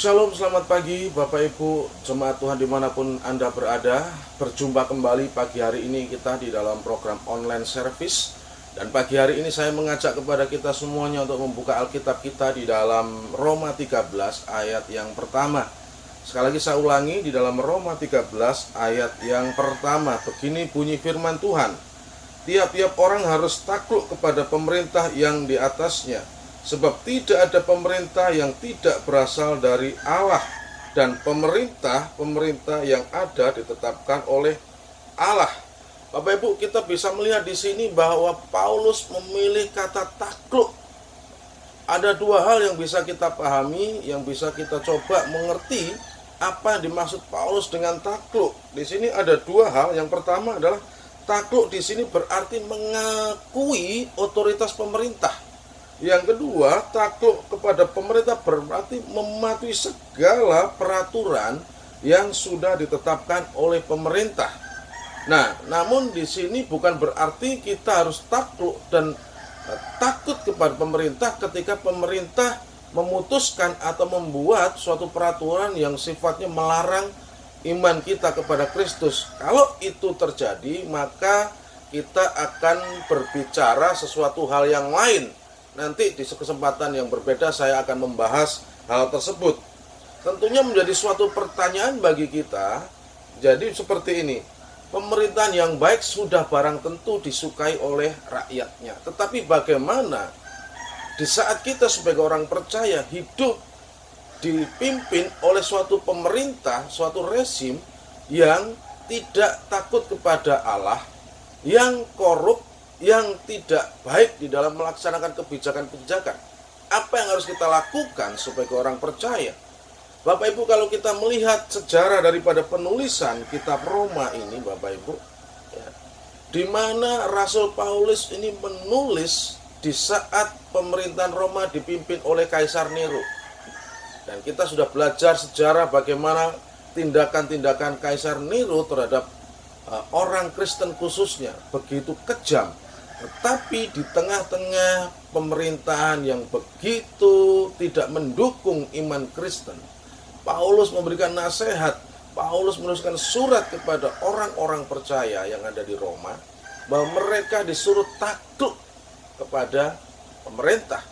Shalom, selamat pagi Bapak Ibu jemaat Tuhan dimanapun Anda berada. Berjumpa kembali pagi hari ini kita di dalam program online service. Dan pagi hari ini saya mengajak kepada kita semuanya untuk membuka Alkitab kita di dalam Roma 13 ayat yang pertama. Sekali lagi saya ulangi, di dalam Roma 13 ayat yang pertama. Begini bunyi firman Tuhan: tiap-tiap orang harus takluk kepada pemerintah yang di atasnya, sebab tidak ada pemerintah yang tidak berasal dari Allah, dan pemerintah yang ada ditetapkan oleh Allah. Bapak Ibu, kita bisa melihat di sini bahwa Paulus memilih kata takluk. Ada dua hal yang bisa kita pahami, yang bisa kita coba mengerti apa yang dimaksud Paulus dengan takluk. Di sini ada dua hal. Yang pertama adalah takluk di sini berarti mengakui otoritas pemerintah. Yang kedua, takluk kepada pemerintah berarti mematuhi segala peraturan yang sudah ditetapkan oleh pemerintah. Nah, namun di sini bukan berarti kita harus takluk dan takut kepada pemerintah ketika pemerintah memutuskan atau membuat suatu peraturan yang sifatnya melarang iman kita kepada Kristus. Kalau itu terjadi, maka kita akan berbicara sesuatu hal yang lain. Nanti di kesempatan yang berbeda saya akan membahas hal tersebut. Tentunya menjadi suatu pertanyaan bagi kita. Jadi seperti ini, pemerintahan yang baik sudah barang tentu disukai oleh rakyatnya. Tetapi bagaimana di saat kita sebagai orang percaya hidup dipimpin oleh suatu pemerintah, suatu rezim yang tidak takut kepada Allah, yang korup, yang tidak baik di dalam melaksanakan kebijakan-kebijakan. Apa yang harus kita lakukan sebagai orang percaya? Bapak Ibu, kalau kita melihat sejarah daripada penulisan kitab Roma ini, Bapak Ibu, ya, di mana Rasul Paulus ini menulis di saat pemerintahan Roma dipimpin oleh Kaisar Nero. Dan kita sudah belajar sejarah bagaimana tindakan-tindakan Kaisar Nero terhadap orang Kristen khususnya begitu kejam. Tetapi di tengah-tengah pemerintahan yang begitu tidak mendukung iman Kristen, Paulus memberikan nasihat. Paulus menuliskan surat kepada orang-orang percaya yang ada di Roma bahwa mereka disuruh takluk kepada pemerintah.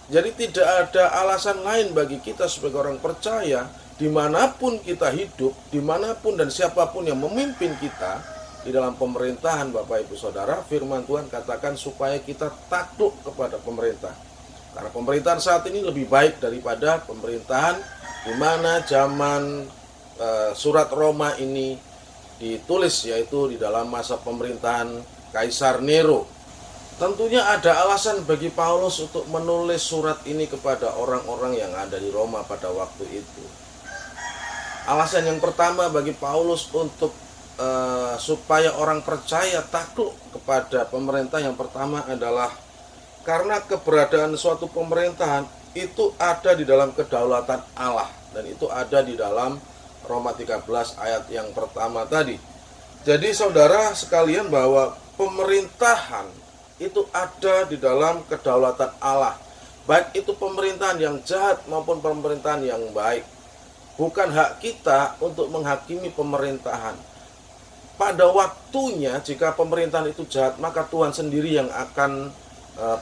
Jadi tidak ada alasan lain bagi kita sebagai orang percaya, dimanapun kita hidup, dimanapun dan siapapun yang memimpin kita di dalam pemerintahan. Bapak Ibu Saudara, firman Tuhan katakan supaya kita takluk kepada pemerintah. Karena pemerintahan saat ini lebih baik daripada pemerintahan di mana zaman surat Roma ini ditulis, yaitu di dalam masa pemerintahan Kaisar Nero. Tentunya ada alasan bagi Paulus untuk menulis surat ini kepada orang-orang yang ada di Roma pada waktu itu. Alasan yang pertama bagi Paulus untuk supaya orang percaya takluk kepada pemerintah yang pertama adalah karena keberadaan suatu pemerintahan itu ada di dalam kedaulatan Allah, dan itu ada di dalam Roma 13 ayat yang pertama tadi. Jadi saudara sekalian, bahwa pemerintahan itu ada di dalam kedaulatan Allah, baik itu pemerintahan yang jahat maupun pemerintahan yang baik. Bukan hak kita untuk menghakimi pemerintahan. Pada waktunya jika pemerintahan itu jahat, maka Tuhan sendiri yang akan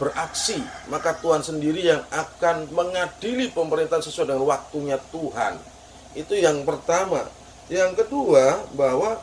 beraksi, maka Tuhan sendiri yang akan mengadili pemerintahan sesuai dengan waktunya Tuhan. Itu yang pertama. Yang kedua, bahwa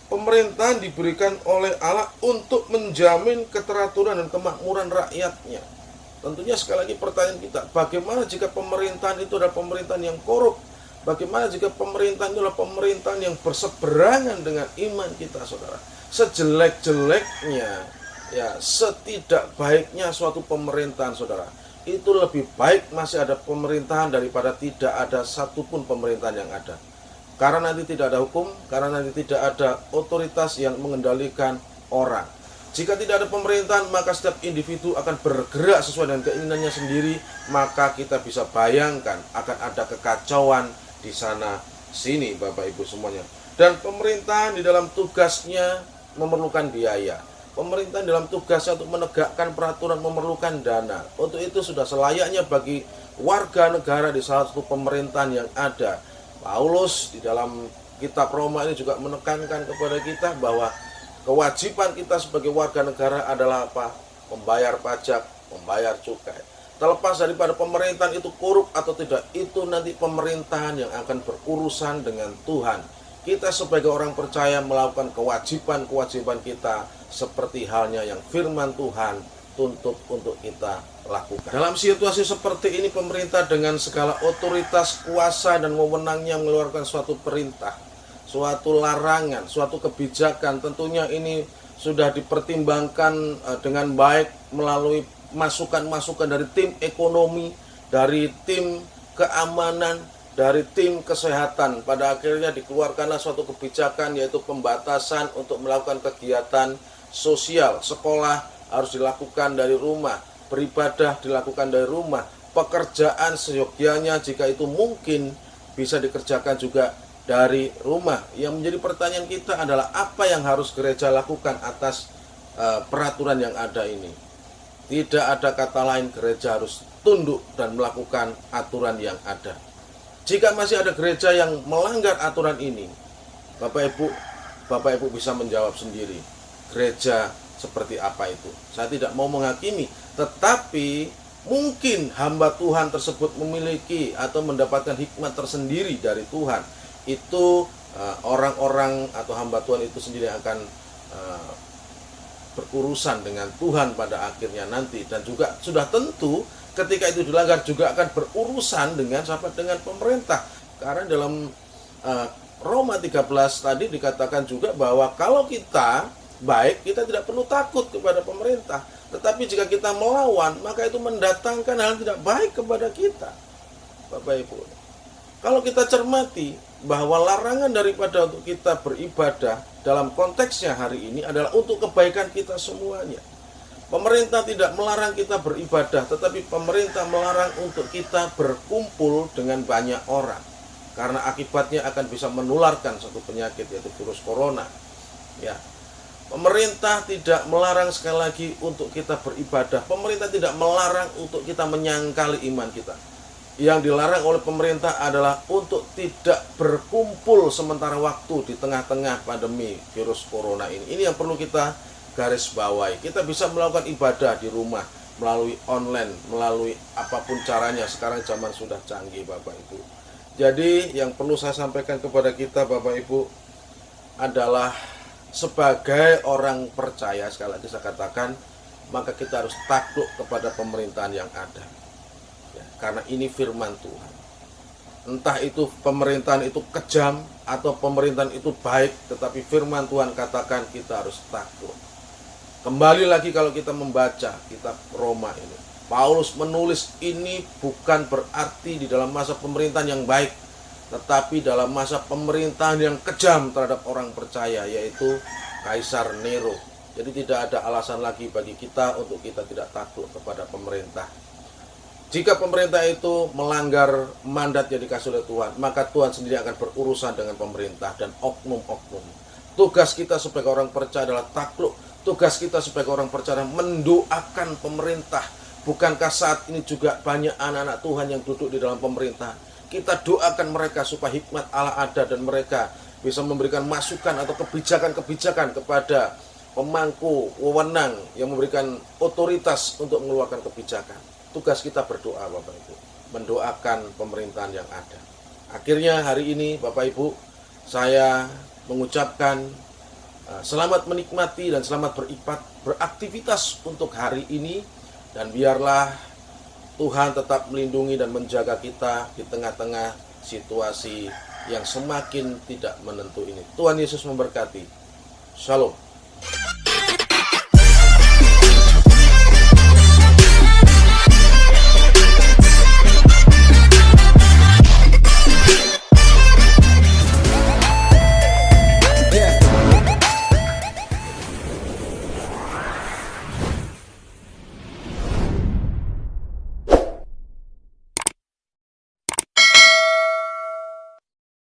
pemerintahan diberikan oleh Allah untuk menjamin keteraturan dan kemakmuran rakyatnya. Tentunya sekali lagi pertanyaan kita, bagaimana jika pemerintahan itu adalah pemerintahan yang korup? Bagaimana jika pemerintahan itu adalah pemerintahan yang berseberangan dengan iman kita, saudara? Sejelek-jeleknya, ya, setidak baiknya suatu pemerintahan, saudara, itu lebih baik masih ada pemerintahan daripada tidak ada satupun pemerintahan yang ada. Karena nanti tidak ada hukum, karena nanti tidak ada otoritas yang mengendalikan orang. Jika tidak ada pemerintahan, maka setiap individu akan bergerak sesuai dengan keinginannya sendiri. Maka kita bisa bayangkan akan ada kekacauan di sana sini, Bapak Ibu semuanya. Dan pemerintahan di dalam tugasnya memerlukan biaya. Pemerintah dalam tugasnya untuk menegakkan peraturan memerlukan dana. Untuk itu sudah selayaknya bagi warga negara di salah satu pemerintahan yang ada. Paulus di dalam kitab Roma ini juga menekankan kepada kita bahwa kewajiban kita sebagai warga negara adalah apa? Membayar pajak, membayar cukai. Terlepas daripada pemerintahan itu korup atau tidak, itu nanti pemerintahan yang akan berurusan dengan Tuhan. Kita sebagai orang percaya melakukan kewajiban-kewajiban kita seperti halnya yang firman Tuhan tuntut untuk kita lakukan. Dalam situasi seperti ini, pemerintah dengan segala otoritas, kuasa, dan wewenangnya mengeluarkan suatu perintah, suatu larangan, suatu kebijakan. Tentunya ini sudah dipertimbangkan dengan baik melalui masukan-masukan dari tim ekonomi, dari tim keamanan, dari tim kesehatan. Pada akhirnya dikeluarkanlah suatu kebijakan, yaitu pembatasan untuk melakukan kegiatan sosial. Sekolah harus dilakukan dari rumah, beribadah dilakukan dari rumah, pekerjaan seyogyanya jika itu mungkin bisa dikerjakan juga dari rumah. Yang menjadi pertanyaan kita adalah apa yang harus gereja lakukan atas peraturan yang ada ini. Tidak ada kata lain, gereja harus tunduk dan melakukan aturan yang ada. Jika masih ada gereja yang melanggar aturan ini, Bapak Ibu bisa menjawab sendiri, gereja seperti apa itu. Saya tidak mau menghakimi, tetapi mungkin hamba Tuhan tersebut memiliki atau mendapatkan hikmat tersendiri dari Tuhan. Itu orang-orang atau hamba Tuhan itu sendiri akan berurusan dengan Tuhan pada akhirnya nanti. Dan juga sudah tentu ketika itu dilanggar juga akan berurusan dengan pemerintah. Karena dalam Roma 13 tadi dikatakan juga bahwa kalau kita baik, kita tidak perlu takut kepada pemerintah. Tetapi jika kita melawan, maka itu mendatangkan hal yang tidak baik kepada kita. Bapak Ibu, kalau kita cermati bahwa larangan daripada untuk kita beribadah dalam konteksnya hari ini adalah untuk kebaikan kita semuanya. Pemerintah tidak melarang kita beribadah, tetapi pemerintah melarang untuk kita berkumpul dengan banyak orang. Karena akibatnya akan bisa menularkan satu penyakit, yaitu virus corona. Ya. Pemerintah tidak melarang sekali lagi untuk kita beribadah. Pemerintah tidak melarang untuk kita menyangkali iman kita. Yang dilarang oleh pemerintah adalah untuk tidak berkumpul sementara waktu di tengah-tengah pandemi virus corona ini. Ini yang perlu kita garis bawahi. Kita bisa melakukan ibadah di rumah melalui online, melalui apapun caranya. Sekarang zaman sudah canggih, Bapak Ibu. Jadi yang perlu saya sampaikan kepada kita, Bapak Ibu, adalah sebagai orang percaya, sekali lagi saya katakan, maka kita harus takluk kepada pemerintahan yang ada. Ya, karena ini firman Tuhan. Entah itu pemerintahan itu kejam atau pemerintahan itu baik, tetapi firman Tuhan katakan kita harus takluk. Kembali lagi kalau kita membaca kitab Roma ini, Paulus menulis ini bukan berarti di dalam masa pemerintahan yang baik, tetapi dalam masa pemerintahan yang kejam terhadap orang percaya, yaitu Kaisar Nero. Jadi tidak ada alasan lagi bagi kita untuk kita tidak takluk kepada pemerintah. Jika pemerintah itu melanggar mandat yang dikasih oleh Tuhan, maka Tuhan sendiri akan berurusan dengan pemerintah dan oknum-oknum. Tugas kita sebagai orang percaya adalah takluk. Tugas kita sebagai orang percaya mendoakan pemerintah. Bukankah saat ini juga banyak anak-anak Tuhan yang duduk di dalam pemerintahan? Kita doakan mereka supaya hikmat Allah ada dan mereka bisa memberikan masukan atau kebijakan-kebijakan kepada pemangku wewenang yang memberikan otoritas untuk mengeluarkan kebijakan. Tugas kita berdoa, Bapak Ibu, mendoakan pemerintahan yang ada. Akhirnya hari ini, Bapak Ibu, saya mengucapkan selamat menikmati dan selamat beraktivitas untuk hari ini. Dan biarlah Tuhan tetap melindungi dan menjaga kita di tengah-tengah situasi yang semakin tidak menentu ini. Tuhan Yesus memberkati. Shalom.